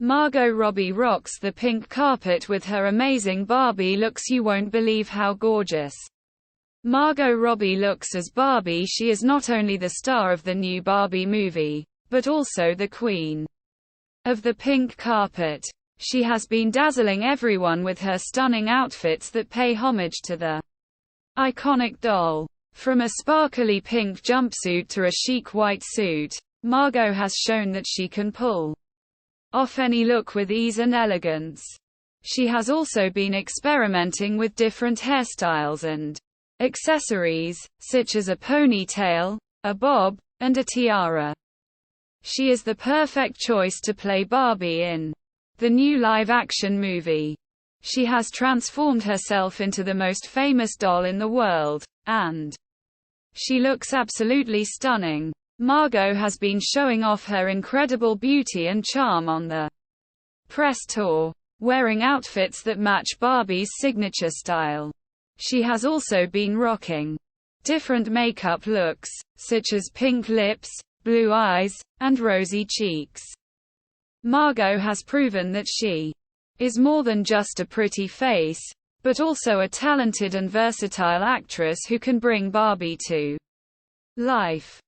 Margot Robbie rocks the pink carpet with her amazing Barbie looks. You won't believe how gorgeous Margot Robbie looks as Barbie. She is not only the star of the new Barbie movie, but also the queen of the pink carpet. She has been dazzling everyone with her stunning outfits that pay homage to the iconic doll. From a sparkly pink jumpsuit to a chic white suit, Margot has shown that she can pull off any look with ease and elegance. She has also been experimenting with different hairstyles and accessories, such as a ponytail, a bob, and a tiara. She is the perfect choice to play Barbie in the new live-action movie. She has transformed herself into the most famous doll in the world, and she looks absolutely stunning. Margot has been showing off her incredible beauty and charm on the press tour, wearing outfits that match Barbie's signature style. She has also been rocking different makeup looks, such as pink lips, blue eyes, and rosy cheeks. Margot has proven that she is more than just a pretty face, but also a talented and versatile actress who can bring Barbie to life.